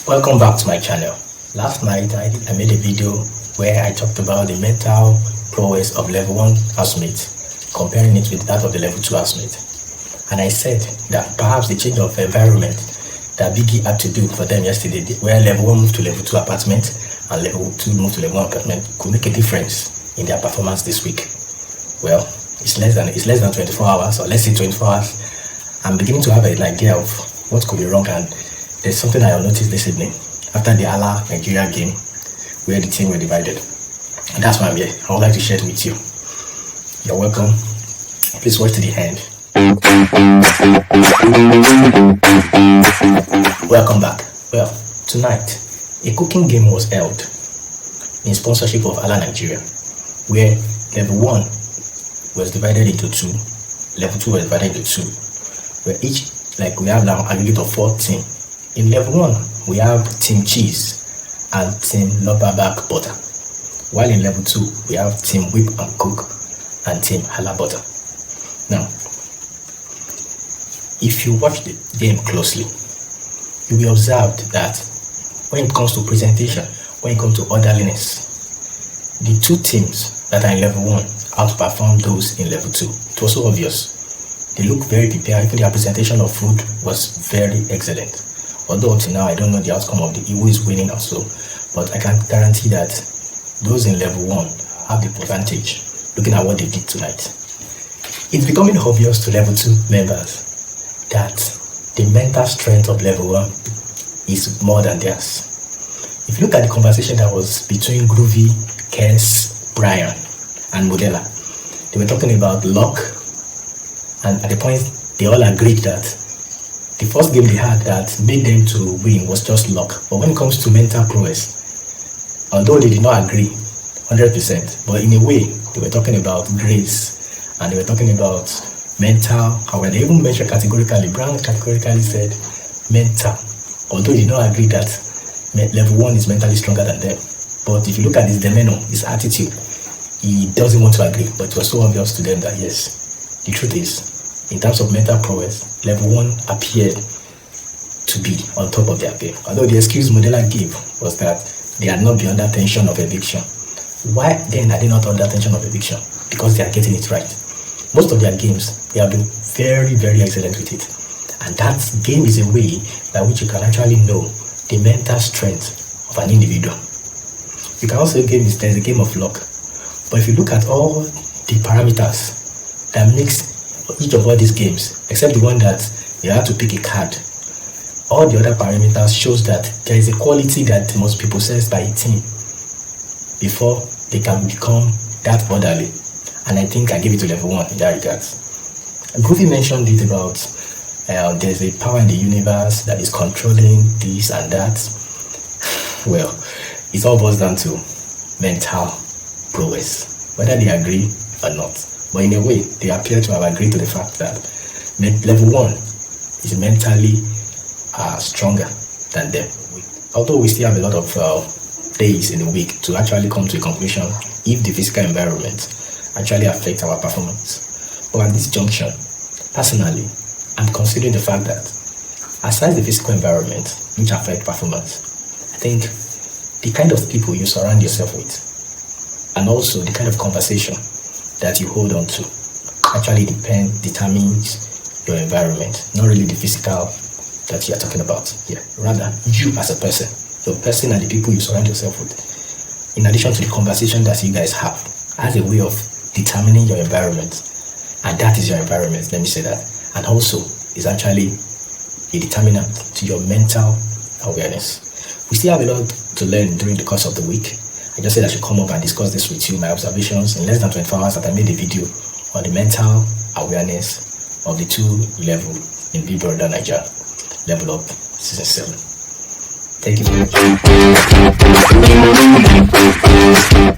Welcome back to my channel. Last night I made a video where I talked about the mental prowess of level 1 housemates, comparing it with that of the level 2 housemate. And I said that perhaps the change of environment that Biggie had to do for them yesterday, where level 1 moved to level 2 apartment and level 2 moved to level 1 apartment, could make a difference in their performance this week. Well, it's less than 24 hours, or let's say 24 hours. I'm beginning to have an idea of what could be wrong, and there's something I noticed this evening after the Nigeria game where the team were divided. And that's why I'm here. I would like to share it with you. You're welcome. Please watch to the end. Welcome back. Well, tonight a cooking game was held in sponsorship of Nigeria, where level 1 was divided into 2, level 2 was divided into 2, where each, like we have now aggregate of 4 teams. In level 1 we have team cheese and team back butter, while in level 2 we have team whip and cook and team hala butter. Now, if you watch the game closely, you will observe that when it comes to presentation, when it comes to orderliness, the 2 teams that are in level 1 outperformed those in level 2. It was so obvious. They look very prepared. Even their presentation of food was very excellent. Although up to now I don't know the outcome of who is winning also, but I can guarantee that those in level 1 have the advantage looking at what they did tonight. It's becoming obvious to level 2 members that the mental strength of level 1 is more than theirs. If you look at the conversation that was between Groovy, Kes, Brian and Modella, they were talking about luck, and at the point they all agreed that the first game they had that made them to win was just luck. But when it comes to mental prowess, although they did not agree 100%, but in a way they were talking about grace and they were talking about mental. However, they even mentioned categorically, Brown categorically said mental, although they did not agree that level 1 is mentally stronger than them. But if you look at his demeanor, his attitude, he doesn't want to agree. But it was so obvious to them that yes, the truth is, in terms of mental prowess, level 1 appeared to be on top of their game. Although the excuse Modella gave was that they had not been under tension of eviction. Why then are they not under tension of eviction? Because they are getting it right. Most of their games, they have been very, very excellent with it. And that game is a way by which you can actually know the mental strength of an individual. You can also there's a game of luck. But if you look at all the parameters that makes each of all these games, except the one that you have to pick a card, all the other parameters shows that there is a quality that must be possessed by a team before they can become that orderly. And I think I give it to level 1 in that regard. Groovy mentioned it about there's a power in the universe that is controlling this and that. Well, it all boils down to mental prowess, whether they agree or not. But in a way, they appear to have agreed to the fact that level 1 is mentally stronger than them. Although we still have a lot of days in the week to actually come to a conclusion if the physical environment actually affects our performance. But at this junction, personally, I'm considering the fact that aside the physical environment which affect performance, I think the kind of people you surround yourself with and also the kind of conversation that you hold on to actually determines your environment, not really the physical that you are talking about here. Rather, you as a person, the person and the people you surround yourself with, in addition to the conversation that you guys have, as a way of determining your environment. And that is your environment, let me say that. And also is actually a determinant to your mental awareness. We still have a lot to learn during the course of the week. I just said I should come up and discuss this with you, my observations in less than 24 hours that I made a video on the mental awareness of the 2 levels in BBNAIJA Level Up Season 7. Thank you very much.